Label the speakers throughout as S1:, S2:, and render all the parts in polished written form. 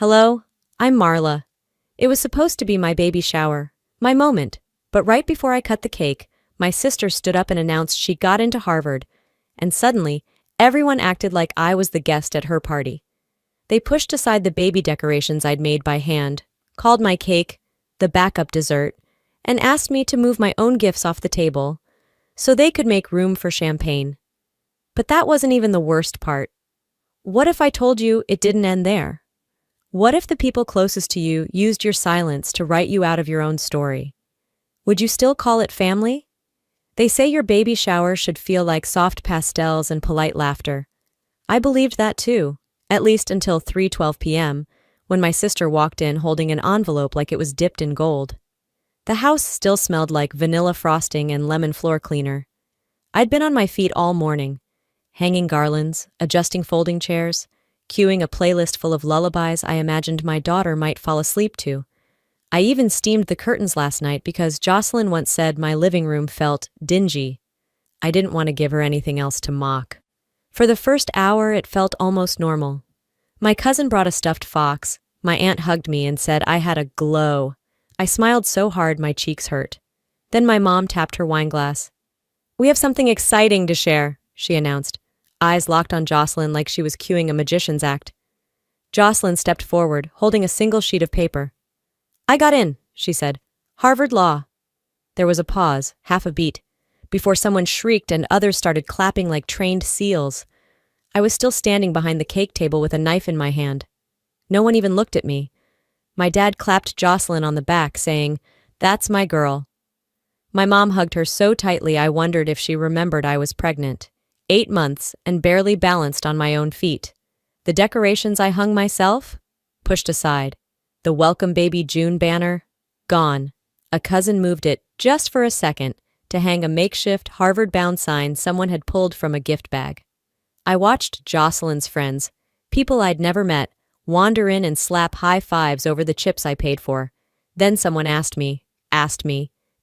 S1: Hello, I'm Marla. It was supposed to be my baby shower, my moment, but right before I cut the cake, my sister stood up and announced she got into Harvard, and suddenly, everyone acted like I was the guest at her party. They pushed aside the baby decorations I'd made by hand, called my cake the backup dessert, and asked me to move my own gifts off the table so they could make room for champagne. But that wasn't even the worst part. What if I told you it didn't end there? What if the people closest to you used your silence to write you out of your own story? Would you still call it family? They say your baby shower should feel like soft pastels and polite laughter. I believed that too, at least until 3:12 p.m., when my sister walked in holding an envelope like it was dipped in gold. The house still smelled like vanilla frosting and lemon floor cleaner. I'd been on my feet all morning, hanging garlands, adjusting folding chairs, cueing a playlist full of lullabies I imagined my daughter might fall asleep to. I even steamed the curtains last night because Jocelyn once said my living room felt dingy. I didn't want to give her anything else to mock. For the first hour, it felt almost normal. My cousin brought a stuffed fox. My aunt hugged me and said I had a glow. I smiled so hard my cheeks hurt. Then my mom tapped her wine glass. "We have something exciting to share," she announced, eyes locked on Jocelyn like she was cueing a magician's act. Jocelyn stepped forward, holding a single sheet of paper. "I got in," she said. "Harvard Law." There was a pause, half a beat, before someone shrieked and others started clapping like trained seals. I was still standing behind the cake table with a knife in my hand. No one even looked at me. My dad clapped Jocelyn on the back, saying, "That's my girl." My mom hugged her so tightly I wondered if she remembered I was pregnant. 8 months and barely balanced on my own feet. The decorations I hung myself? Pushed aside. The Welcome Baby June banner? Gone. A cousin moved it, just for a second, to hang a makeshift Harvard-bound sign someone had pulled from a gift bag. I watched Jocelyn's friends, people I'd never met, wander in and slap high fives over the chips I paid for. Then someone asked me,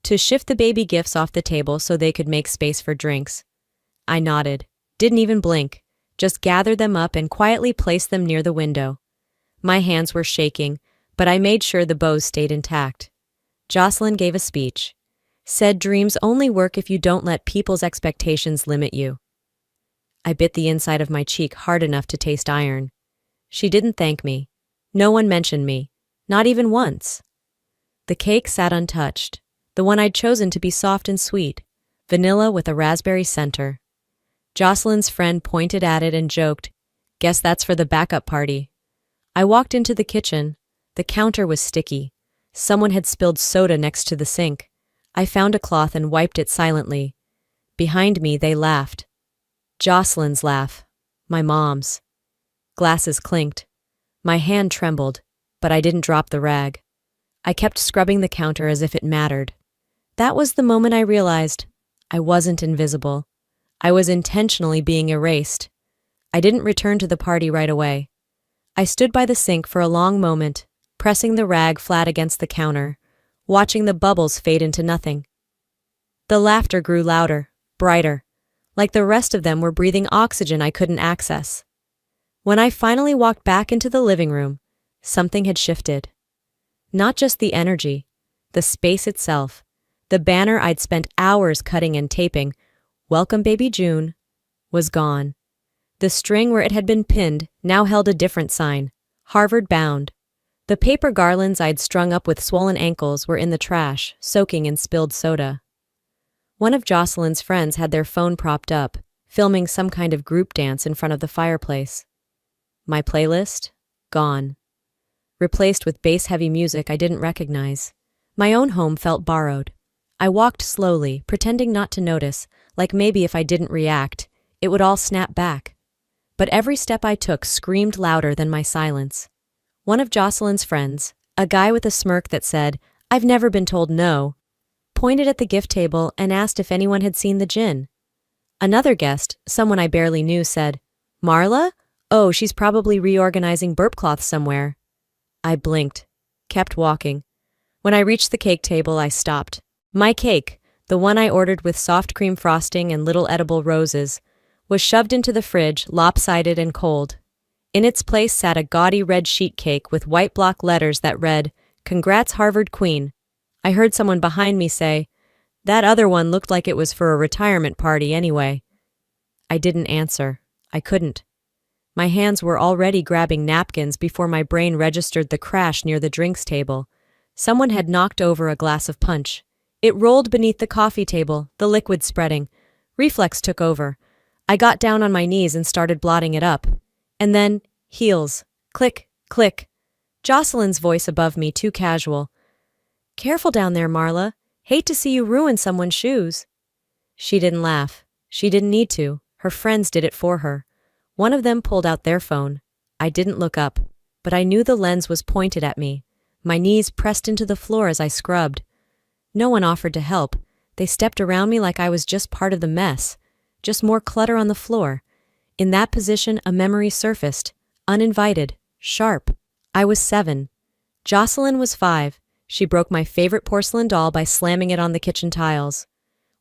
S1: to shift the baby gifts off the table so they could make space for drinks. I nodded, didn't even blink, just gathered them up and quietly placed them near the window. My hands were shaking, but I made sure the bows stayed intact. Jocelyn gave a speech. Said dreams only work if you don't let people's expectations limit you. I bit the inside of my cheek hard enough to taste iron. She didn't thank me. No one mentioned me, not even once. The cake sat untouched, the one I'd chosen to be soft and sweet, vanilla with a raspberry center. Jocelyn's friend pointed at it and joked, "Guess that's for the backup party." I walked into the kitchen. The counter was sticky. Someone had spilled soda next to the sink. I found a cloth and wiped it silently. Behind me, they laughed. Jocelyn's laugh. My mom's. Glasses clinked. My hand trembled, but I didn't drop the rag. I kept scrubbing the counter as if it mattered. That was the moment I realized I wasn't invisible. I was intentionally being erased. I didn't return to the party right away. I stood by the sink for a long moment, pressing the rag flat against the counter, watching the bubbles fade into nothing. The laughter grew louder, brighter, like the rest of them were breathing oxygen I couldn't access. When I finally walked back into the living room, something had shifted. Not just the energy, the space itself. The banner I'd spent hours cutting and taping, "Welcome Baby June," was gone. The string where it had been pinned now held a different sign, Harvard bound. The paper garlands I'd strung up with swollen ankles were in the trash, soaking in spilled soda. One of Jocelyn's friends had their phone propped up, filming some kind of group dance in front of the fireplace. My playlist? Gone. Replaced with bass-heavy music I didn't recognize. My own home felt borrowed. I walked slowly, pretending not to notice, like maybe if I didn't react, it would all snap back. But every step I took screamed louder than my silence. One of Jocelyn's friends, a guy with a smirk that said, "I've never been told no," pointed at the gift table and asked if anyone had seen the gin. Another guest, someone I barely knew, said, "Marla? Oh, she's probably reorganizing burp cloths somewhere." I blinked, kept walking. When I reached the cake table, I stopped. My cake, the one I ordered with soft cream frosting and little edible roses, was shoved into the fridge, lopsided and cold. In its place sat a gaudy red sheet cake with white block letters that read, "Congrats Harvard Queen." I heard someone behind me say, "That other one looked like it was for a retirement party anyway." I didn't answer. I couldn't. My hands were already grabbing napkins before my brain registered the crash near the drinks table. Someone had knocked over a glass of punch. It rolled beneath the coffee table, the liquid spreading. Reflex took over. I got down on my knees and started blotting it up. And then, heels. Click, click. Jocelyn's voice above me, too casual. "Careful down there, Marla. Hate to see you ruin someone's shoes." She didn't laugh. She didn't need to. Her friends did it for her. One of them pulled out their phone. I didn't look up, but I knew the lens was pointed at me. My knees pressed into the floor as I scrubbed. No one offered to help. They stepped around me like I was just part of the mess. Just more clutter on the floor. In that position, a memory surfaced. Uninvited. Sharp. I was 7. Jocelyn was 5. She broke my favorite porcelain doll by slamming it on the kitchen tiles.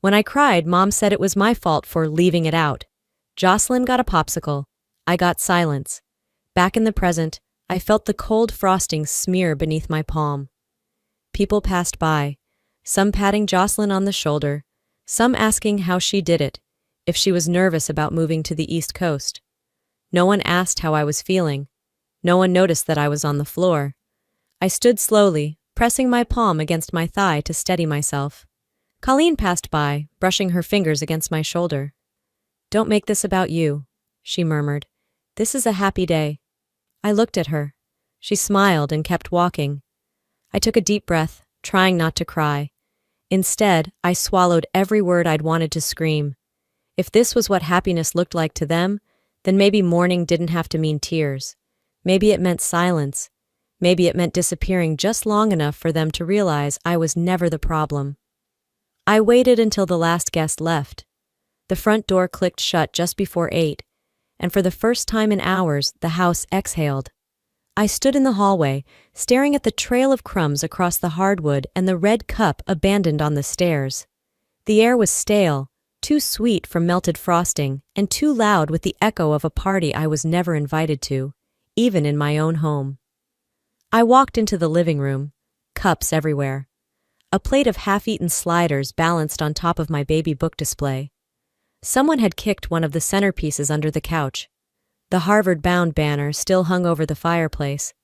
S1: When I cried, Mom said it was my fault for leaving it out. Jocelyn got a popsicle. I got silence. Back in the present, I felt the cold frosting smear beneath my palm. People passed by, some patting Jocelyn on the shoulder, some asking how she did it, if she was nervous about moving to the East Coast. No one asked how I was feeling. No one noticed that I was on the floor. I stood slowly, pressing my palm against my thigh to steady myself. Colleen passed by, brushing her fingers against my shoulder. "Don't make this about you," she murmured. "This is a happy day." I looked at her. She smiled and kept walking. I took a deep breath, trying not to cry. Instead, I swallowed every word I'd wanted to scream. If this was what happiness looked like to them, then maybe mourning didn't have to mean tears. Maybe it meant silence. Maybe it meant disappearing just long enough for them to realize I was never the problem. I waited until the last guest left. The front door clicked shut just before 8, and for the first time in hours, the house exhaled. I stood in the hallway, staring at the trail of crumbs across the hardwood and the red cup abandoned on the stairs. The air was stale, too sweet from melted frosting, and too loud with the echo of a party I was never invited to, even in my own home. I walked into the living room, cups everywhere. A plate of half-eaten sliders balanced on top of my baby book display. Someone had kicked one of the centerpieces under the couch. The Harvard-bound banner still hung over the fireplace.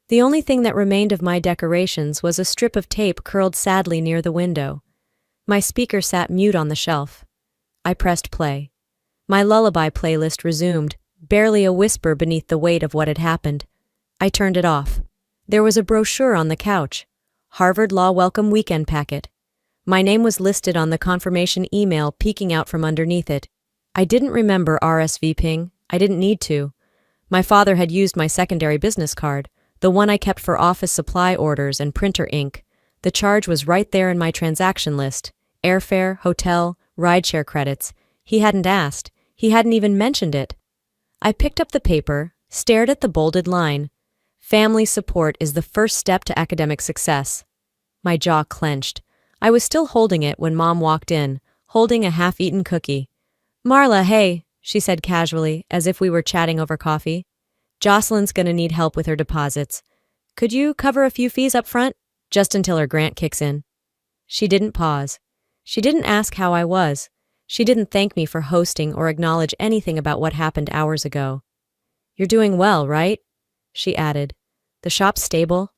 S1: The only thing that remained of my decorations was a strip of tape curled sadly near the window. My speaker sat mute on the shelf. I pressed play. My lullaby playlist resumed, barely a whisper beneath the weight of what had happened. I turned it off. There was a brochure on the couch. Harvard Law Welcome Weekend Packet. My name was listed on the confirmation email peeking out from underneath it. I didn't remember RSVPing. I didn't need to. My father had used my secondary business card, the one I kept for office supply orders and printer ink. The charge was right there in my transaction list. Airfare, hotel, rideshare credits. He hadn't asked. He hadn't even mentioned it. I picked up the paper, stared at the bolded line. Family support is the first step to academic success. My jaw clenched. I was still holding it when Mom walked in, holding a half-eaten cookie. "Marla, hey," she said casually, as if we were chatting over coffee. "Jocelyn's gonna need help with her deposits. Could you cover a few fees up front? Just until her grant kicks in." She didn't pause. She didn't ask how I was. She didn't thank me for hosting or acknowledge anything about what happened hours ago. "You're doing well, right?" she added. "The shop's stable?"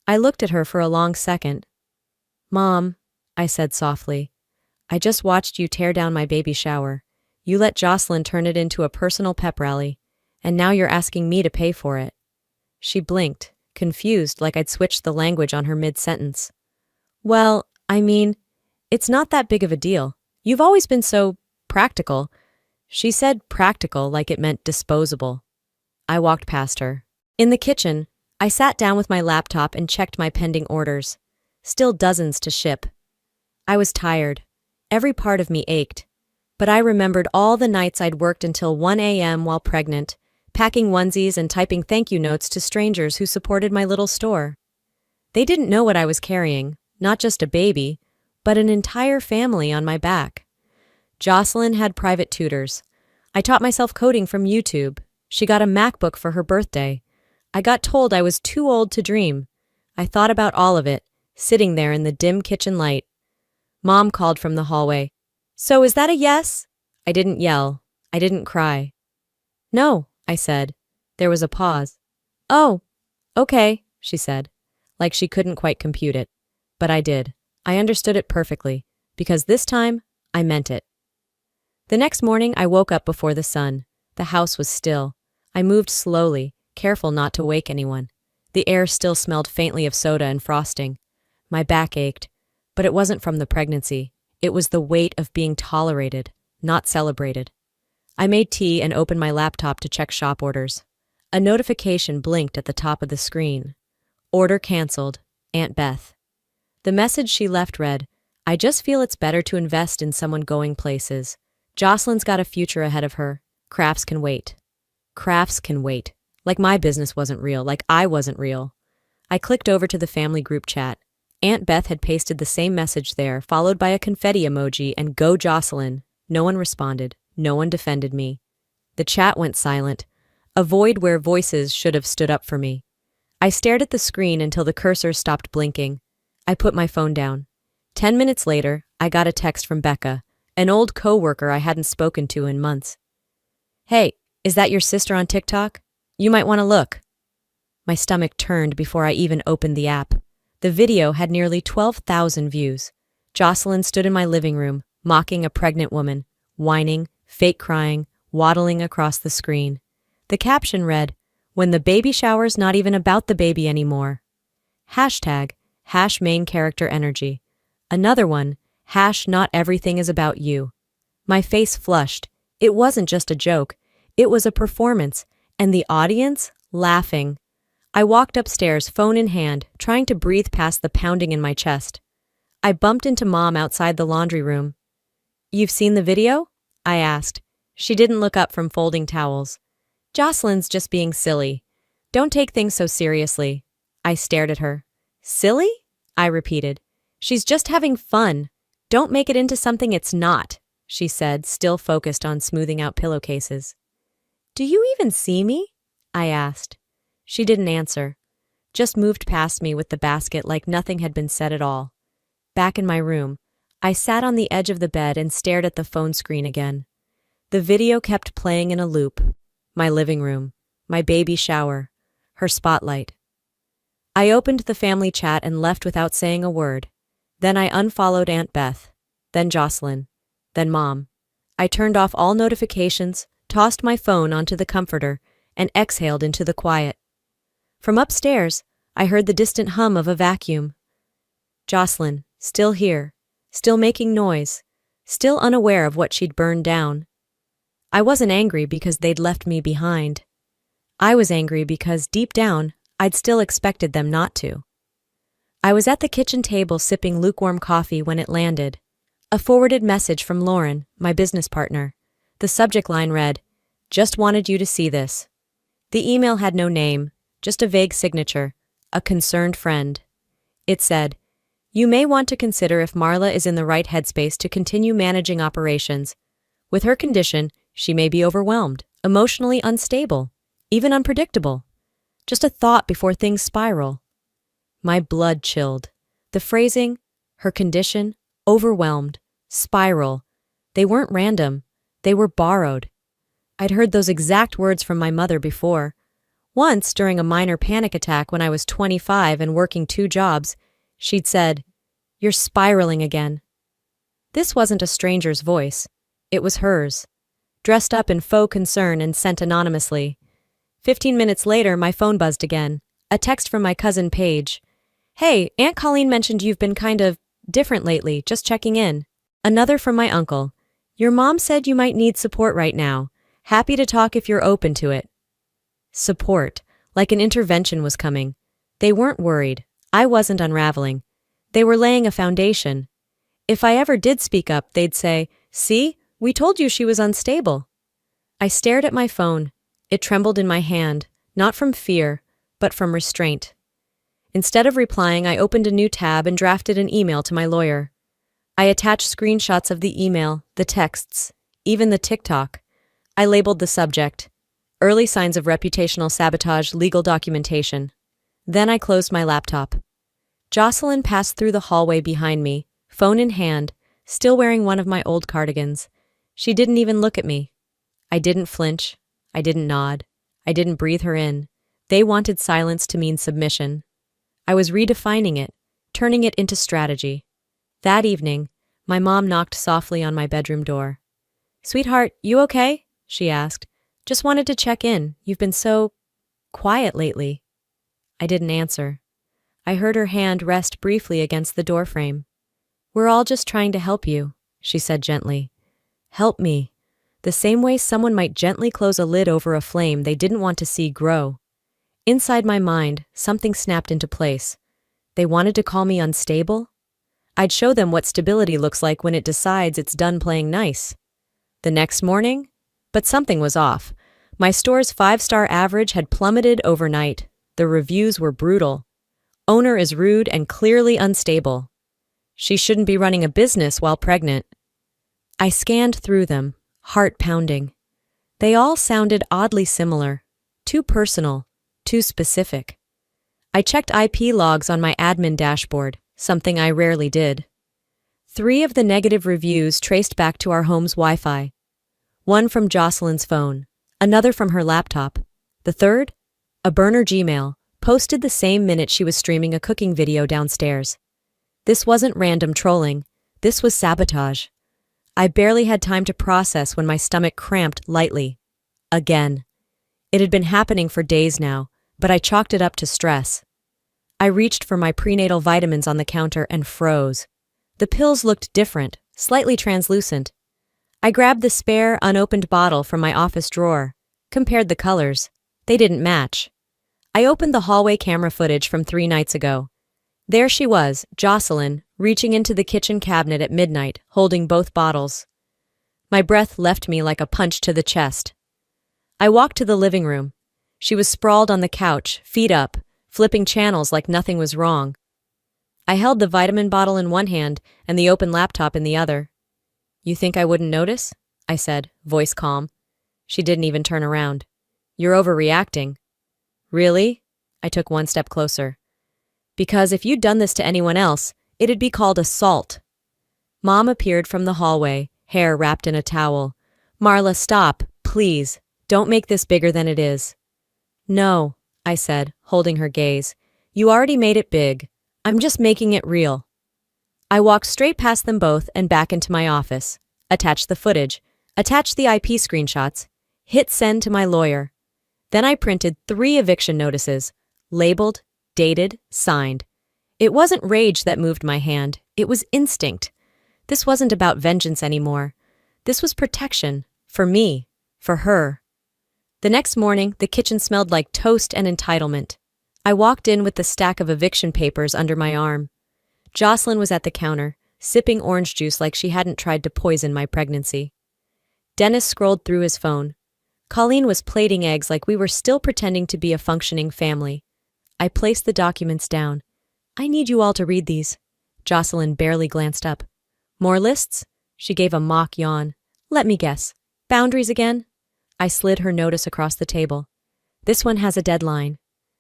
S1: I looked at her for a long second. "Mom," I said softly, "I just watched you tear down my baby shower. You let Jocelyn turn it into a personal pep rally, and now you're asking me to pay for it." She blinked, confused like I'd switched the language on her mid-sentence. "Well, I mean, it's not that big of a deal. You've always been so practical." She said practical like it meant disposable. I walked past her. In the kitchen, I sat down with my laptop and checked my pending orders. Still dozens to ship. I was tired. Every part of me ached. But I remembered all the nights I'd worked until 1 a.m. while pregnant, packing onesies and typing thank you notes to strangers who supported my little store. They didn't know what I was carrying, not just a baby, but an entire family on my back. Jocelyn had private tutors. I taught myself coding from YouTube. She got a MacBook for her birthday. I got told I was too old to dream. I thought about all of it, sitting there in the dim kitchen light. Mom called from the hallway. "So is that a yes?" I didn't yell. I didn't cry. "No," I said. There was a pause. "Oh, okay," she said, like she couldn't quite compute it. But I did. I understood it perfectly, because this time, I meant it. The next morning, I woke up before the sun. The house was still. I moved slowly, careful not to wake anyone. The air still smelled faintly of soda and frosting. My back ached, but it wasn't from the pregnancy. It was the weight of being tolerated, not celebrated. I made tea and opened my laptop to check shop orders. A notification blinked at the top of the screen. Order canceled. Aunt Beth. The message she left read, "I just feel it's better to invest in someone going places. Jocelyn's got a future ahead of her. Crafts can wait." Crafts can wait. Like my business wasn't real, like I wasn't real. I clicked over to the family group chat. Aunt Beth had pasted the same message there, followed by a confetti emoji and "Go Jocelyn." No one responded. No one defended me. The chat went silent, a void where voices should have stood up for me. I stared at the screen until the cursor stopped blinking. I put my phone down. 10 minutes later, I got a text from Becca, an old co-worker I hadn't spoken to in months. "Hey, is that your sister on TikTok? You might want to look." My stomach turned before I even opened the app. The video had nearly 12,000 views. Jocelyn stood in my living room, mocking a pregnant woman, whining, fake crying, waddling across the screen. The caption read, "When the baby shower's not even about the baby anymore." Hashtag, #main character energy. Another one, #not everything is about you. My face flushed. It wasn't just a joke. It was a performance, and the audience, laughing. I walked upstairs, phone in hand, trying to breathe past the pounding in my chest. I bumped into Mom outside the laundry room. "You've seen the video?" I asked. She didn't look up from folding towels. "Jocelyn's just being silly. Don't take things so seriously." I stared at her. "Silly?" I repeated. "She's just having fun. Don't make it into something it's not," she said, still focused on smoothing out pillowcases. "Do you even see me?" I asked. She didn't answer, just moved past me with the basket like nothing had been said at all. Back in my room, I sat on the edge of the bed and stared at the phone screen again. The video kept playing in a loop. My living room, my baby shower, her spotlight. I opened the family chat and left without saying a word. Then I unfollowed Aunt Beth, then Jocelyn, then Mom. I turned off all notifications, tossed my phone onto the comforter, and exhaled into the quiet. From upstairs, I heard the distant hum of a vacuum. Jocelyn, still here, still making noise, still unaware of what she'd burned down. I wasn't angry because they'd left me behind. I was angry because, deep down, I'd still expected them not to. I was at the kitchen table sipping lukewarm coffee when it landed. A forwarded message from Lauren, my business partner. The subject line read, "Just wanted you to see this." The email had no name, just a vague signature, a concerned friend. It said, "You may want to consider if Marla is in the right headspace to continue managing operations. With her condition, she may be overwhelmed, emotionally unstable, even unpredictable. Just a thought before things spiral." My blood chilled. The phrasing, her condition, overwhelmed, spiral, they weren't random, they were borrowed. I'd heard those exact words from my mother before. Once, during a minor panic attack when I was 25 and working 2 jobs, she'd said, "You're spiraling again." This wasn't a stranger's voice. It was hers, dressed up in faux concern and sent anonymously. 15 minutes later, my phone buzzed again. A text from my cousin Paige. "Hey, Aunt Colleen mentioned you've been kind of different lately, just checking in." Another from my uncle. "Your mom said you might need support right now. Happy to talk if you're open to it." Support, like an intervention was coming. They weren't worried. I wasn't unraveling. They were laying a foundation. If I ever did speak up, they'd say, "See, we told you she was unstable." I stared at my phone. It trembled in my hand, not from fear, but from restraint. Instead of replying, I opened a new tab and drafted an email to my lawyer. I attached screenshots of the email, the texts, even the TikTok. I labeled the subject, Early signs of reputational sabotage, legal documentation. Then I closed my laptop. Jocelyn passed through the hallway behind me, phone in hand, still wearing one of my old cardigans. She didn't even look at me. I didn't flinch. I didn't nod. I didn't breathe her in. They wanted silence to mean submission. I was redefining it, turning it into strategy. That evening, my mom knocked softly on my bedroom door. "Sweetheart, you okay?" she asked. "Just wanted to check in. You've been so quiet lately." I didn't answer. I heard her hand rest briefly against the doorframe. "We're all just trying to help you," she said gently. Help me. The same way someone might gently close a lid over a flame they didn't want to see grow. Inside my mind, something snapped into place. They wanted to call me unstable? I'd show them what stability looks like when it decides it's done playing nice. The next morning? But something was off. My store's 5-star average had plummeted overnight. The reviews were brutal. Owner is rude and clearly unstable. She shouldn't be running a business while pregnant. I scanned through them, heart pounding. They all sounded oddly similar, too personal, too specific. I checked IP logs on my admin dashboard, something I rarely did. 3 of the negative reviews traced back to our home's Wi-Fi. One from Jocelyn's phone, another from her laptop. The third? A burner Gmail, posted the same minute she was streaming a cooking video downstairs. This wasn't random trolling. This was sabotage. I barely had time to process when my stomach cramped lightly. Again. It had been happening for days now, but I chalked it up to stress. I reached for my prenatal vitamins on the counter and froze. The pills looked different, slightly translucent. I grabbed the spare, unopened bottle from my office drawer, compared the colors. They didn't match. I opened the hallway camera footage from 3 nights ago. There she was, Jocelyn, reaching into the kitchen cabinet at midnight, holding both bottles. My breath left me like a punch to the chest. I walked to the living room. She was sprawled on the couch, feet up, flipping channels like nothing was wrong. I held the vitamin bottle in one hand and the open laptop in the other. "You think I wouldn't notice?" I said, voice calm. She didn't even turn around. "You're overreacting." "Really?" I took one step closer. "Because if you'd done this to anyone else, it'd be called assault." Mom appeared from the hallway, hair wrapped in a towel. "Marla, stop, please. Don't make this bigger than it is." "No," I said, holding her gaze. "You already made it big. I'm just making it real." I walked straight past them both and back into my office, attached the footage, attached the IP screenshots, hit send to my lawyer. Then I printed 3 eviction notices, labeled, dated, signed. It wasn't rage that moved my hand, it was instinct. This wasn't about vengeance anymore. This was protection, for me, for her. The next morning, the kitchen smelled like toast and entitlement. I walked in with the stack of eviction papers under my arm. Jocelyn was at the counter, sipping orange juice like she hadn't tried to poison my pregnancy. Dennis scrolled through his phone. Colleen was plating eggs like we were still pretending to be a functioning family. I placed the documents down. "I need you all to read these." Jocelyn barely glanced up. "More lists?" She gave a mock yawn. "Let me guess. Boundaries again?" I slid her notice across the table. "This one has a deadline."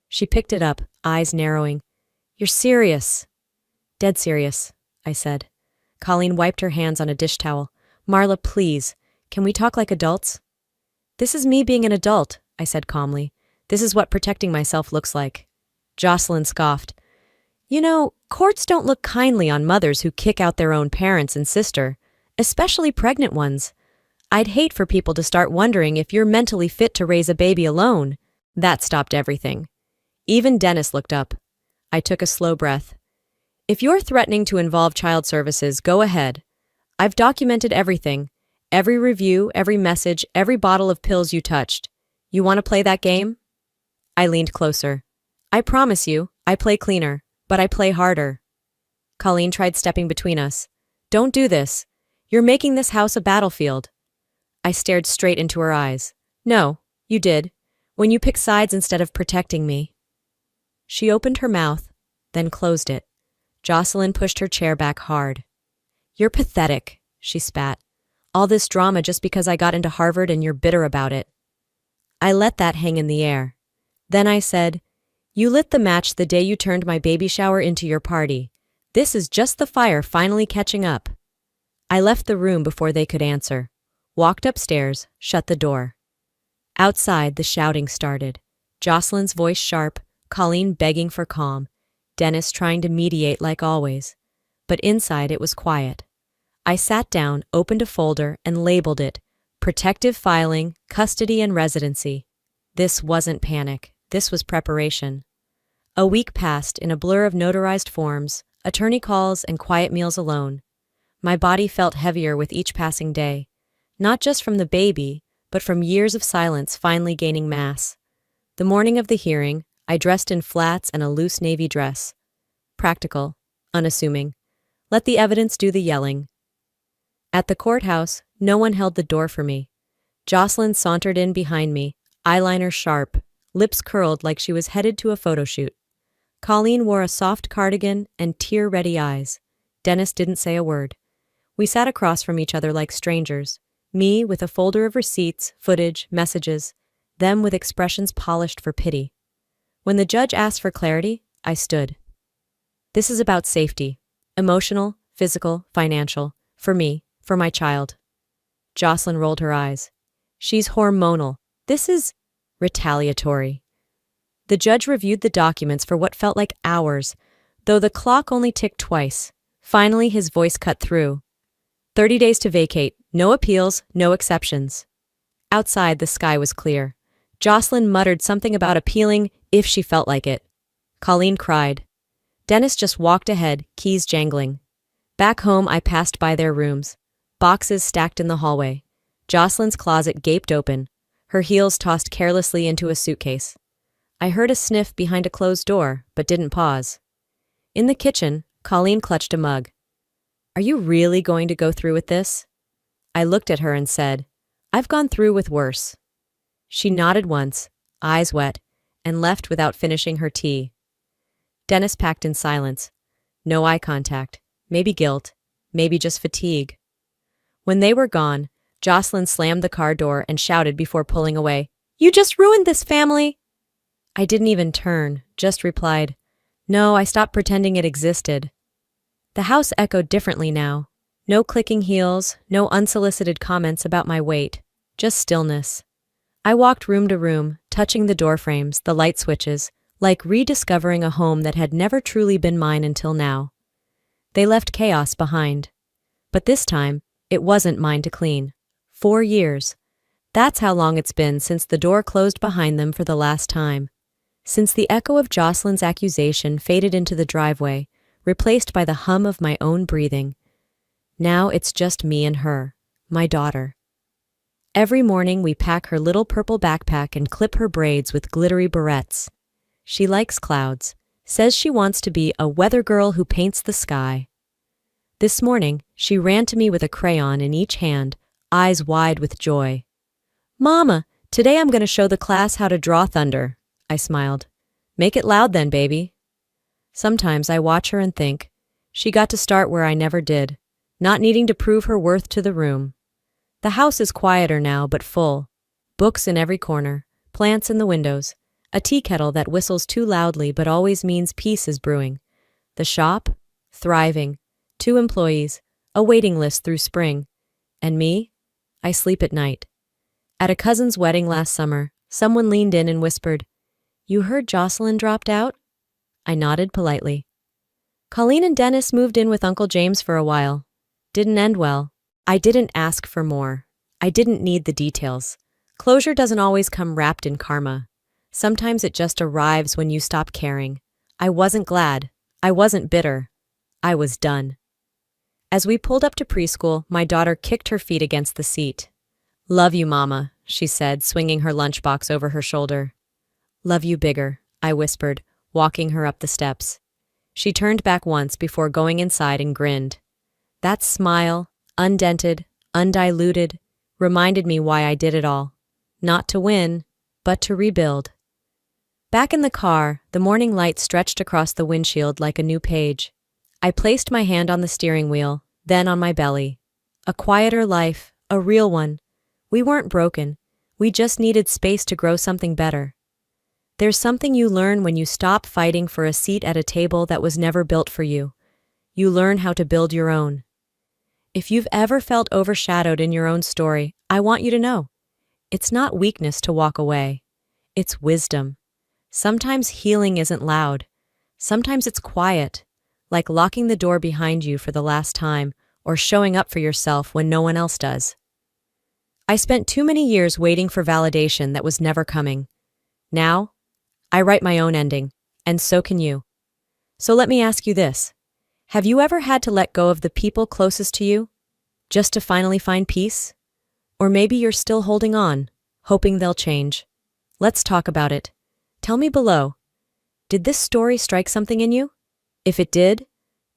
S1: She picked it up, eyes narrowing. "You're serious." "Dead serious," I said. Colleen wiped her hands on a dish towel. "Marla, please, can we talk like adults?" "This is me being an adult," I said calmly. "This is what protecting myself looks like." Jocelyn scoffed. "You know, courts don't look kindly on mothers who kick out their own parents and sister, especially pregnant ones. I'd hate for people to start wondering if you're mentally fit to raise a baby alone." That stopped everything. Even Dennis looked up. I took a slow breath. "If you're threatening to involve child services, go ahead. I've documented everything. Every review, every message, every bottle of pills you touched. You want to play that game?" I leaned closer. "I promise you, I play cleaner, but I play harder." Colleen tried stepping between us. "Don't do this. You're making this house a battlefield." I stared straight into her eyes. "No, you did. When you pick sides instead of protecting me." She opened her mouth, then closed it. Jocelyn pushed her chair back hard. "You're pathetic," she spat. "All this drama just because I got into Harvard and you're bitter about it." I let that hang in the air. Then I said, "You lit the match the day you turned my baby shower into your party. This is just the fire finally catching up." I left the room before they could answer, walked upstairs, shut the door. Outside, the shouting started. Jocelyn's voice sharp, Colleen begging for calm, Dennis trying to mediate like always. But inside it was quiet. I sat down, opened a folder, and labeled it Protective Filing, Custody and Residency. This wasn't panic. This was preparation. A week passed in a blur of notarized forms, attorney calls, and quiet meals alone. My body felt heavier with each passing day, not just from the baby, but from years of silence finally gaining mass. The morning of the hearing, I dressed in flats and a loose navy dress. Practical, unassuming. Let the evidence do the yelling. At the courthouse, no one held the door for me. Jocelyn sauntered in behind me, eyeliner sharp, lips curled like she was headed to a photo shoot. Colleen wore a soft cardigan and tear-ready eyes. Dennis didn't say a word. We sat across from each other like strangers, me with a folder of receipts, footage, messages, them with expressions polished for pity. When the judge asked for clarity, I stood. This is about safety. Emotional, physical, financial. For me, for my child. Jocelyn rolled her eyes. She's hormonal. This is retaliatory. The judge reviewed the documents for what felt like hours, though the clock only ticked twice. Finally, his voice cut through. 30 days to vacate. No appeals, no exceptions. Outside, the sky was clear. Jocelyn muttered something about appealing if she felt like it. Colleen cried. Dennis just walked ahead, keys jangling. Back home, I passed by their rooms. Boxes stacked in the hallway. Jocelyn's closet gaped open, her heels tossed carelessly into a suitcase. I heard a sniff behind a closed door, but didn't pause. In the kitchen, Colleen clutched a mug. Are you really going to go through with this? I looked at her and said, I've gone through with worse. She nodded once, eyes wet, and left without finishing her tea. Dennis packed in silence. No eye contact. Maybe guilt. Maybe just fatigue. When they were gone, Jocelyn slammed the car door and shouted before pulling away, You just ruined this family! I didn't even turn, just replied, No, I stopped pretending it existed. The house echoed differently now. No clicking heels, no unsolicited comments about my weight, just stillness. I walked room to room, touching the door frames, the light switches, like rediscovering a home that had never truly been mine until now. They left chaos behind. But this time, it wasn't mine to clean. 4 years. That's how long it's been since the door closed behind them for the last time. Since the echo of Jocelyn's accusation faded into the driveway, replaced by the hum of my own breathing. Now it's just me and her, my daughter. Every morning we pack her little purple backpack and clip her braids with glittery barrettes. She likes clouds, says she wants to be a weather girl who paints the sky. This morning, she ran to me with a crayon in each hand, eyes wide with joy. Mama, today I'm going to show the class how to draw thunder, I smiled. Make it loud then, baby. Sometimes I watch her and think, she got to start where I never did, not needing to prove her worth to the room. The house is quieter now, but full. Books in every corner, plants in the windows, a tea kettle that whistles too loudly but always means peace is brewing. The shop? Thriving. 2 employees, a waiting list through spring. And me? I sleep at night. At a cousin's wedding last summer, someone leaned in and whispered, You heard Jocelyn dropped out? I nodded politely. Colleen and Dennis moved in with Uncle James for a while. Didn't end well. I didn't ask for more. I didn't need the details. Closure doesn't always come wrapped in karma. Sometimes it just arrives when you stop caring. I wasn't glad. I wasn't bitter. I was done. As we pulled up to preschool, my daughter kicked her feet against the seat. Love you, Mama, she said, swinging her lunchbox over her shoulder. Love you bigger, I whispered, walking her up the steps. She turned back once before going inside and grinned. That smile, undented, undiluted, reminded me why I did it all. Not to win, but to rebuild. Back in the car, the morning light stretched across the windshield like a new page. I placed my hand on the steering wheel, then on my belly. A quieter life, a real one. We weren't broken. We just needed space to grow something better. There's something you learn when you stop fighting for a seat at a table that was never built for you. You learn how to build your own. If you've ever felt overshadowed in your own story, I want you to know. It's not weakness to walk away. It's wisdom. Sometimes healing isn't loud. Sometimes it's quiet, like locking the door behind you for the last time or showing up for yourself when no one else does. I spent too many years waiting for validation that was never coming. Now, I write my own ending, and so can you. So let me ask you this. Have you ever had to let go of the people closest to you, just to finally find peace? Or maybe you're still holding on, hoping they'll change. Let's talk about it. Tell me below. Did this story strike something in you? If it did,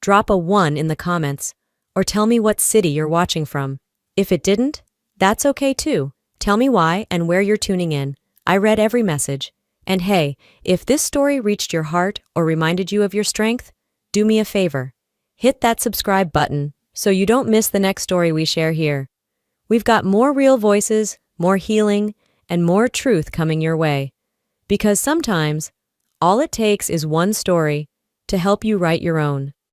S1: drop a 1 in the comments, or tell me what city you're watching from. If it didn't, that's okay too. Tell me why and where you're tuning in. I read every message. And hey, if this story reached your heart or reminded you of your strength, do me a favor. Hit that subscribe button so you don't miss the next story we share here. We've got more real voices, more healing, and more truth coming your way. Because sometimes, all it takes is one story to help you write your own.